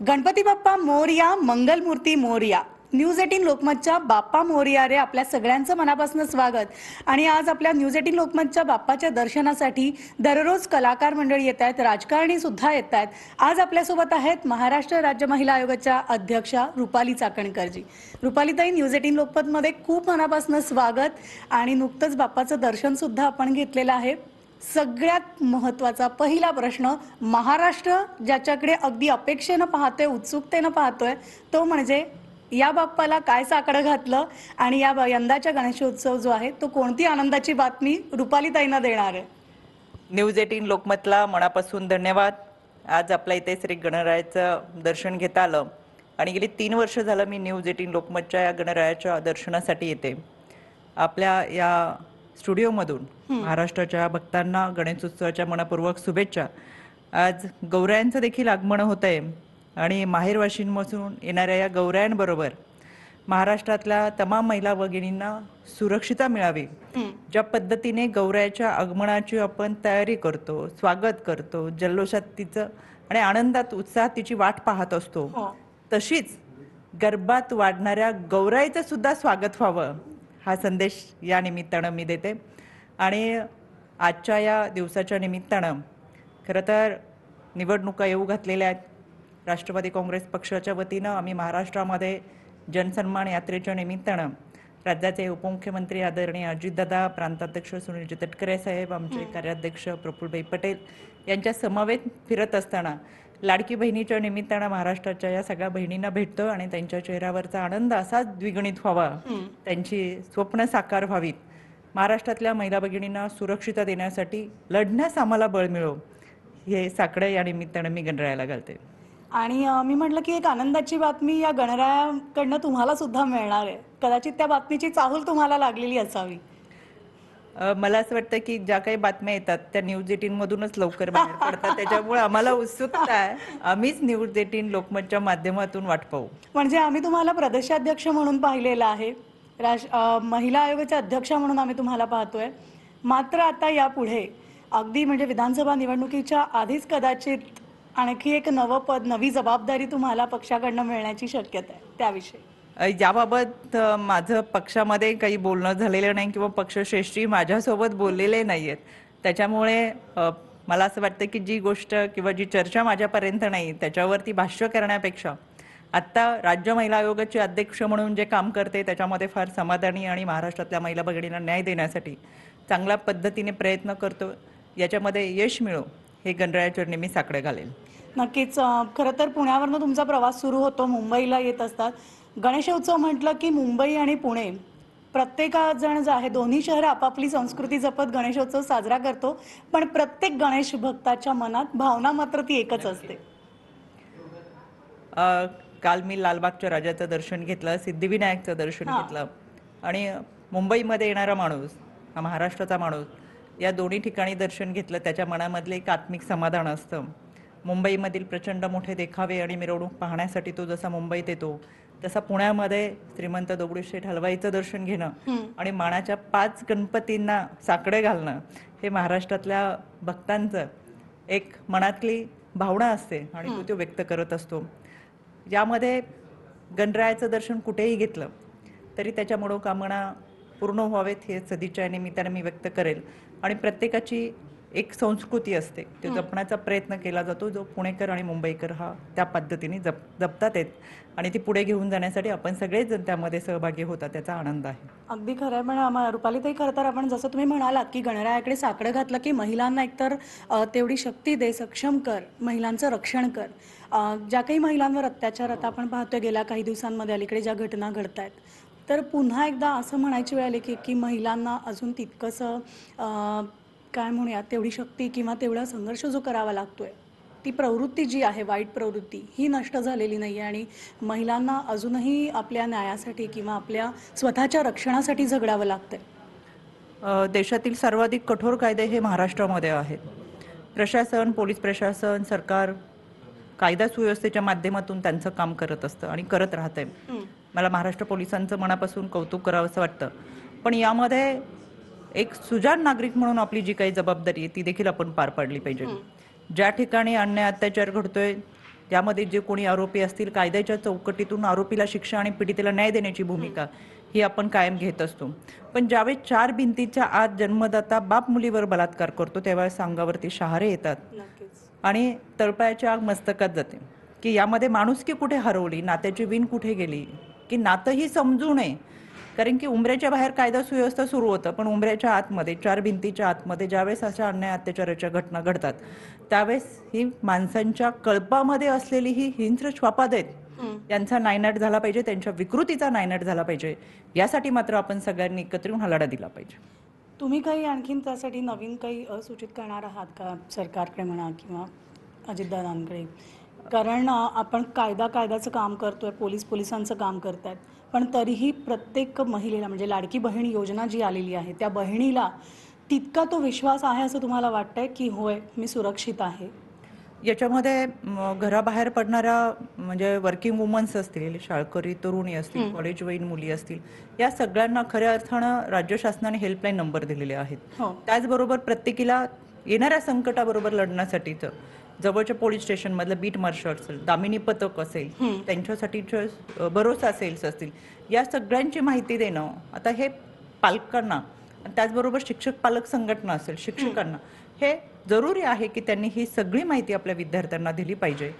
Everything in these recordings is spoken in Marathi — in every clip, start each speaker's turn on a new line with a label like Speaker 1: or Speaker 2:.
Speaker 1: गणपती बाप्पा मोरया, मंगलमूर्ती मोरया. न्यूज 18 लोकमतच्या बाप्पा मोरया रे आपल्या सगळ्यांचं मनापासून स्वागत. आणि आज आपल्या न्यूज 18 लोकमतच्या बाप्पाच्या दर्शनासाठी दररोज कलाकार मंडळी येत आहेत, राजकारणी सुद्धा येत आहेत. आज आपल्यासोबत आहेत महाराष्ट्र राज्य महिला आयोगाच्या अध्यक्षा रुपाली चाकणकरजी. रुपालीताई, न्यूज 18 लोकमतमध्ये खूप मनापासून स्वागत. आणि नुकतंच बाप्पाचं दर्शन सुद्धा आपण घेतलेलं आहे. सगळ्यात महत्त्वाचा पहिला प्रश्न, महाराष्ट्र ज्याच्याकडे अगदी अपेक्षेनं पाहतोय, उत्सुकतेनं पाहतोय, तो म्हणजे या बाप्पाला काय साकडं घातलं आणि यंदाच्या गणेशोत्सव जो आहे तो कोणती आनंदाची बातमी रुपालीताईंना देणार आहे.
Speaker 2: न्यूज 18 लोकमतला मनापासून धन्यवाद. आज आपल्या इथे श्री गणरायाचं दर्शन घेता आलं आणि गेली 3 वर्ष झालं मी न्यूज 18 लोकमतच्या या गणरायाच्या दर्शनासाठी येते. आपल्या या स्टुडिओमधून महाराष्ट्राच्या भक्तांना गणेशोत्सवाच्या मनपूर्वक शुभेच्छा. आज गौरायांचं देखील आगमन होत आहे आणि माहेरवाशींपासून येणाऱ्या या गौरायांबरोबर महाराष्ट्रातल्या तमाम महिला भगिनींना सुरक्षितता मिळावी, ज्या पद्धतीने गौरायाच्या आगमनाची आपण तयारी करतो, स्वागत करतो, जल्लोषात तिचं आणि आनंदात उत्साहात तिची वाट पाहत असतो, तशीच गर्भात वाढणाऱ्या गौराईचं सुद्धा स्वागत व्हावं हा संदेश या निमित्तानं मी देते. आणि आजच्या या दिवसाच्या निमित्तानं खरं तर निवडणुका येऊ घातलेल्या आहेत. राष्ट्रवादी काँग्रेस पक्षाच्या वतीनं आम्ही महाराष्ट्रामध्ये जनसन्मान यात्रेच्या निमित्तानं राज्याचे उपमुख्यमंत्री आदरणीय अजितदादा, प्रांताध्यक्ष सुनीलजी तटकरे साहेब, आमचे कार्याध्यक्ष प्रफुल्लभाई पटेल यांच्या समवेत फिरत असताना लाडकी बहिणीच्या निमित्तानं महाराष्ट्राच्या या सगळ्या बहिणींना भेटतो आणि त्यांच्या चेहऱ्यावरचा आनंद असाच द्विगुणित व्हावा, त्यांची स्वप्न साकार व्हावीत, महाराष्ट्रातल्या महिला भगिनींना सुरक्षितता देण्यासाठी लढण्यास आम्हाला बळ मिळो, हे साकडं या निमित्तानं मी गणरायाला घालते.
Speaker 1: आणि मी म्हटलं की एक आनंदाची बातमी या गणरायाकडनं तुम्हाला सुद्धा मिळणार आहे. कदाचित त्या बातमीची चाहूल तुम्हाला लागलेली असावी.
Speaker 2: मला असं वाटतं की ज्या काही बातम्या येतात त्या न्यूज 18 मधूनच लवकर बाहेर पडतात, त्याच्यामुळे आम्हाला उत्सुकता आहे. आम्हीच न्यूज 18 लोकमतच्या माध्यमातून वाट पाहू.
Speaker 1: म्हणजे आम्ही तुम्हाला प्रदेशाध्यक्ष म्हणून पाहिलेलं आहे, महिला आयोगाच्या अध्यक्षा म्हणून आम्ही तुम्हाला पाहतोय. मात्र आता यापुढे अगदी म्हणजे विधानसभा निवडणुकीच्या आधीच कदाचित आणखी एक नवं पद, नवी जबाबदारी तुम्हाला पक्षाकडनं मिळण्याची शक्यता आहे. त्याविषयी
Speaker 2: याबाबत माझं पक्षामध्ये काही बोलणं झालेलं नाही किंवा पक्षश्रेष्ठी माझ्यासोबत बोललेले नाही आहेत. त्याच्यामुळे मला असं वाटतं की जी गोष्ट किंवा जी चर्चा माझ्यापर्यंत नाही त्याच्यावरती भाष्य करण्यापेक्षा आत्ता राज्य महिला आयोगाचे अध्यक्ष म्हणून जे काम करते त्याच्यामध्ये फार समाधानी आणि महाराष्ट्रातल्या महिला भगिनींना न्याय देण्यासाठी चांगल्या पद्धतीने प्रयत्न करतो. याच्यामध्ये यश मिळो हे गणरायाच्या नेहमी साकडे घालेल.
Speaker 1: नक्कीच. खरं तर पुण्यावरनं तुमचा प्रवास सुरू होतो, मुंबईला येत असतात. गणेशोत्सव म्हटलं की मुंबई आणि पुणे प्रत्येकजण जे आहे, दोन्ही शहरं आपापली संस्कृती जपत गणेशोत्सव साजरा करतो, पण प्रत्येक गणेश भक्ताच्या मनात भावना मात्र ती एकच असते.
Speaker 2: काल मी लालबागच्या राजाचं दर्शन घेतलं, सिद्धिविनायकचं दर्शन घेतलं आणि मुंबईमध्ये येणारा माणूस, हा महाराष्ट्राचा माणूस, या दोन्ही ठिकाणी दर्शन घेतलं, त्याच्या मनामधले एक आत्मिक समाधान असतं. मुंबईमधील प्रचंड मोठे देखावे आणि मिरवणूक पाहण्यासाठी तो जसा मुंबईत येतो तसा पुण्यामध्ये श्रीमंत दगडूशेठ हलवाईचं दर्शन घेणं आणि मानाच्या 5 गणपतींना साकडे घालणं हे महाराष्ट्रातल्या भक्तांचं एक मनातली भावना असते आणि तो व्यक्त करत असतो. यामध्ये गणरायाचं दर्शन कुठेही घेतलं तरी त्याच्या मनोकामना पूर्ण व्हावेत हे सदिच्छा निमित्ताने मी व्यक्त करेल. आणि प्रत्येकाची एक संस्कृती असते, ते जपण्याचा प्रयत्न केला जातो, जो पुणेकर आणि मुंबईकर हा त्या पद्धतीने जपतात आहेत आणि ती पुढे घेऊन जाण्यासाठी आपण सगळेच जण त्यामध्ये सहभागी होतात, त्याचा आनंद आहे.
Speaker 1: अगदी खरं आहे. पण रुपालीताई, खरं तर आपण जसं तुम्ही म्हणालात की गणरायाकडे साकडं घातलं की महिलांना एकतर तेवढी शक्ती दे, सक्षम कर, महिलांचं रक्षण कर. ज्या काही महिलांवर अत्याचार आता आपण पाहतोय गेल्या काही दिवसांमध्ये अलीकडे ज्या घटना घडत आहेत, तर पुन्हा एकदा असं म्हणायची वेळ आली की महिलांना अजून तितकंसं काय म्हणूया तेवढी शक्ती किंवा तेवढा संघर्ष जो करावा लागतोय, ती प्रवृत्ती जी आहे, वाईट प्रवृत्ती, ही नष्ट झालेली नाही आहे आणि महिलांना अजूनही आपल्या न्यायासाठी किंवा आपल्या स्वतःच्या रक्षणासाठी झगडावं लागतंय.
Speaker 2: देशातील सर्वाधिक कठोर कायदे हे महाराष्ट्रामध्ये आहेत. प्रशासन, पोलीस प्रशासन, सरकार कायदा सुव्यवस्थेच्या माध्यमातून त्यांचं काम करत असतं आणि करत राहतंय. मला महाराष्ट्र पोलिसांचं मनापासून कौतुक करावं असं वाटतं. पण यामध्ये एक सुजाण नागरिक म्हणून आपली जी काही जबाबदारी आहे ती देखील आपण पार पाडली पाहिजे. ज्या ठिकाणी अन्याय अत्याचार घडतोय यामध्ये जे कोणी आरोपी असतील कायद्याच्या चौकटीतून आरोपीला शिक्षा आणि पीडितेला न्याय देण्याची भूमिका ही आपण कायम घेत असतो. पण ज्यावेळेस 4 भिंतीच्या आत जन्मदाता बाप मुलीवर बलात्कार करतो त्यावेळेस अंगावरती शहारे येतात आणि तळपायाची आग मस्तकात जाते की यामध्ये माणुसकी कुठे हरवली, नात्याची वीण कुठे गेली, की नातंही समजू नये. कारण की उंबऱ्याच्या बाहेर कायदा सुव्यवस्था सुरू होतं, पण उंबऱ्याच्या आतमध्ये 4 भिंतीच्या आतमध्ये ज्यावेळेस अशा अन्याय अत्याचाराच्या घटना घडतात त्यावेळेस ही माणसांच्या कळपामध्ये असलेली ही हिंस्र श्वापाद आहेत, यांचा नायनाट झाला पाहिजे, त्यांच्या विकृतीचा नायनाट झाला पाहिजे. यासाठी मात्र आपण सगळ्यांनी एकत्र येऊन हा लढा दिला पाहिजे.
Speaker 1: तुम्ही काही आणखीन त्यासाठी नवीन काही सूचित करणार आहात का सरकारकडे म्हणा किंवा अजितदादांकडे? कारण आपण कायद्याचं काम करतोय, पोलिसांचं काम करतायत, पण तरीही प्रत्येक महिलेला म्हणजे लाडकी बहीण योजना जी आलेली आहे त्या बहिणीला तितका तो विश्वास आहे असं तुम्हाला वाटतंय की होय मी सुरक्षित आहे?
Speaker 2: याच्यामध्ये घराबाहेर पडणाऱ्या म्हणजे वर्किंग वुमन्स असतील, शाळकरी तरुणी असतील, कॉलेजवयीन मुली असतील, या सगळ्यांना खऱ्या अर्थानं राज्य शासनाने हेल्पलाईन नंबर दिलेले आहेत. त्याचबरोबर प्रत्येकीला येणाऱ्या संकटाबरोबर लढण्यासाठीचं जवळच्या पोलीस स्टेशनमधलं बीट मार्शल असेल, दामिनी पथक असेल, त्यांच्यासाठीचे भरोसा सेल्स असतील, या सगळ्यांची माहिती देणं आता हे पालकांना, त्याचबरोबर शिक्षक पालक संघटना असेल, शिक्षकांना हे जरुरी आहे की त्यांनी ही सगळी माहिती आपल्या विद्यार्थ्यांना दिली पाहिजे.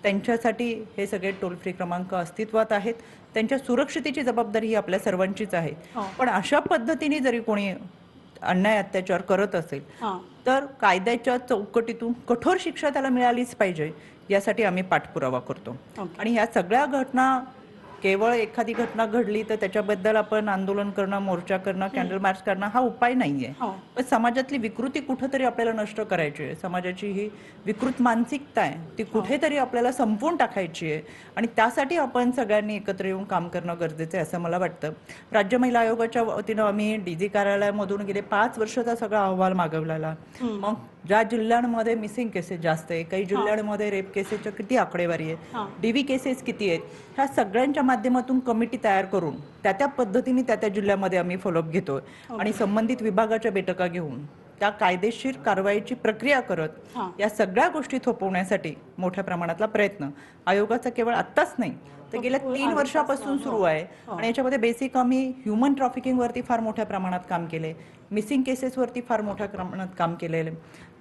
Speaker 2: त्यांच्यासाठी हे सगळे टोल फ्री क्रमांक अस्तित्वात आहेत. त्यांच्या सुरक्षितेची जबाबदारी ही आपल्या सर्वांचीच आहे. पण अशा पद्धतीने जरी कोणी अन्याय अत्याचार करत असेल तर कायद्याच्या चौकटीतून कठोर शिक्षा त्याला मिळालीच पाहिजे, यासाठी आम्ही पाठपुरावा करतो. आणि ह्या सगळ्या घटना केवळ एखादी घटना घडली तर त्याच्याबद्दल आपण आंदोलन करणं, मोर्चा करणं, कॅन्डल मार्च करणं हा उपाय नाहीये. पण समाजातली विकृती कुठेतरी आपल्याला नष्ट करायची आहे. समाजाची ही विकृत मानसिकता आहे ती कुठेतरी आपल्याला संपवून टाकायची आहे आणि त्यासाठी आपण सगळ्यांनी एकत्र येऊन काम करणं गरजेचं आहे असं मला वाटतं. राज्य महिला आयोगाच्या वतीनं आम्ही डीजी कार्यालयामधून गेले 5 वर्षाचा सगळा अहवाल मागवलेला. मग ज्या जिल्ह्यांमध्ये मिसिंग केसेस जास्त आहे, काही जिल्ह्यांमध्ये रेप केसेसच्या किती आकडेवारी आहे, डीव्ही केसेस किती आहेत, ह्या सगळ्यांच्या माध्यमातून कमिटी तयार करून त्या पद्धतीने त्या जिल्ह्यामध्ये आम्ही फॉलोअप घेतोय आणि संबंधित विभागाच्या बैठका घेऊन त्या कायदेशीर कारवाईची प्रक्रिया करत या सगळ्या गोष्टी थोपवण्यासाठी मोठ्या प्रमाणातला प्रयत्न आयोगाचा केवळ आत्ताच नाही तर गेल्या 3 वर्षापासून सुरू आहे. आणि याच्यामध्ये बेसिक आम्ही ह्युमन ट्रॅफिकिंग वरती फार मोठ्या प्रमाणात काम केले, मिसिंग केसेस वरती फार मोठ्या प्रमाणात काम केलेले,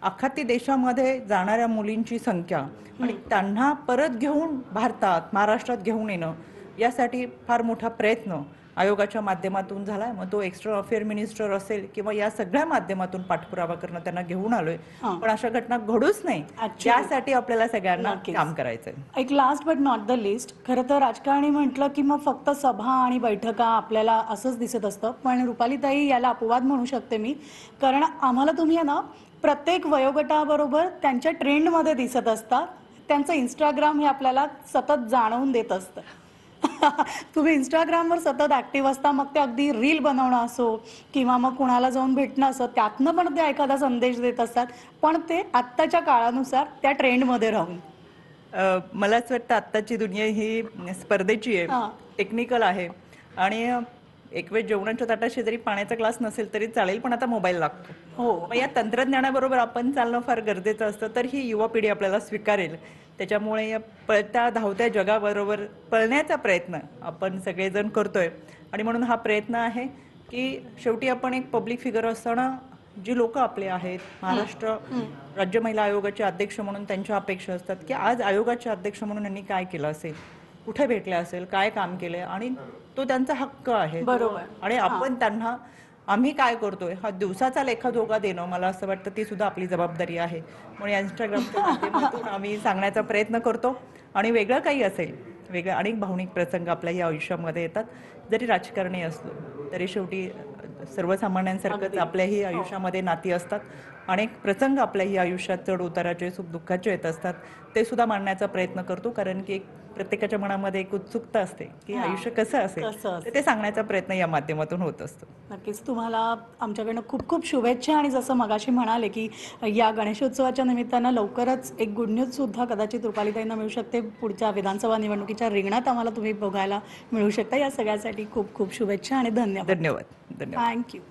Speaker 2: अख्खा देशामध्ये जाणाऱ्या मुलींची संख्या आणि त्यांना परत घेऊन भारतात महाराष्ट्रात घेऊन येणं यासाठी फार मोठा प्रयत्न आयोगाच्या माध्यमातून झालाय. मग तो एक्स्टर्नल अफेअर मिनिस्टर असेल किंवा या सगळ्या माध्यमातून पाठपुरावा करणं त्यांना घेऊन आलोय. पण अशा घटना घडूच नाही यासाठी आपल्याला सगळ्यांना काम करायचंय.
Speaker 1: एक last but not the list, खरं तर राजकारणी म्हटलं की मग फक्त सभा आणि बैठका आपल्याला असंच दिसत असतं, पण रुपालीताई याला अपवाद म्हणू शकते मी, कारण आम्हाला तुम्ही आहे ना प्रत्येक वयोगटाबरोबर त्यांच्या ट्रेंडमध्ये दिसत असतात. त्यांचं इंस्टाग्राम हे आपल्याला सतत जाणवून देत असतं. तुम्ही इंस्टाग्रामवर सतत ऍक्टिव्ह असता, मग ते अगदी रील बनवणं असो किंवा मग कुणाला जाऊन भेटणं असं, त्यातनं पण ते एखादा संदेश देत असतात, पण ते आत्ताच्या काळानुसार त्या ट्रेंडमध्ये राहून.
Speaker 2: मला असं वाटतं आत्ताची दुनिया ही स्पर्धेची आहे, टेक्निकल आहे आणि एक वेळ जेवणाच्या ताटात शेजारी पाण्याचा ग्लास नसेल तरी चालेल, पण आता मोबाईल लागतो. मग या तंत्रज्ञानाबरोबर आपण चालणं फार गरजेचं असतं, तर ही युवा पिढी आपल्याला स्वीकारेल. त्याच्यामुळे या पळत्या धावत्या जगाबरोबर पळण्याचा प्रयत्न आपण सगळेजण करतोय. आणि म्हणून हा प्रयत्न आहे की शेवटी आपण एक पब्लिक फिगर असताना जी लोक आपले आहेत, महाराष्ट्र राज्य महिला आयोगाचे अध्यक्ष म्हणून त्यांच्या अपेक्षा असतात की आज आयोगाचे अध्यक्ष म्हणून यांनी काय केलं असेल, कुठे भेटले असेल, काय काम केले, आणि तो त्यांचा हक्क आहे.
Speaker 1: बरोबर.
Speaker 2: आणि आपण त्यांना आम्ही काय करतोय हा दिवसाचा लेखाजोखा देणं मला असं वाटतं ती सुद्धा आपली जबाबदारी आहे. म्हणून इंस्टाग्रामच्या माध्यमातून आम्ही सांगण्याचा प्रयत्न करतो. आणि वेगळं काही असेल, वेगळे अनेक भावनिक प्रसंग आपल्याही आयुष्यामध्ये येतात, जरी राजकारणी असलो तरी शेवटी सर्वसामान्यांसारखंच आपल्याही आयुष्यामध्ये नाती असतात. अनेक प्रसंग आपल्याही आयुष्यात चढ उताराचे, सुख दुःखाचे येत असतात, ते सुद्धा मांडण्याचा प्रयत्न करतो. कारण की प्रत्येकाच्या मनामध्ये एक उत्सुकता असते की आयुष्य कसं असेल, ते सांगण्याचा प्रयत्न या माध्यमातून होत असतो.
Speaker 1: नक्कीच. तुम्हाला आमच्याकडनं खूप खूप शुभेच्छा. आणि जसं मगाशी म्हणाले की या गणेशोत्सवाच्या निमित्तानं लवकरच एक गुड न्यूज सुद्धा कदाचित रुपालीताईंना मिळू शकते. पुढच्या विधानसभा निवडणुकीच्या रिंगणात आम्हाला तुम्ही बघायला मिळू शकता. या सगळ्यासाठी खूप खूप शुभेच्छा आणि धन्यवाद.
Speaker 2: धन्यवाद.
Speaker 1: थँक्यू.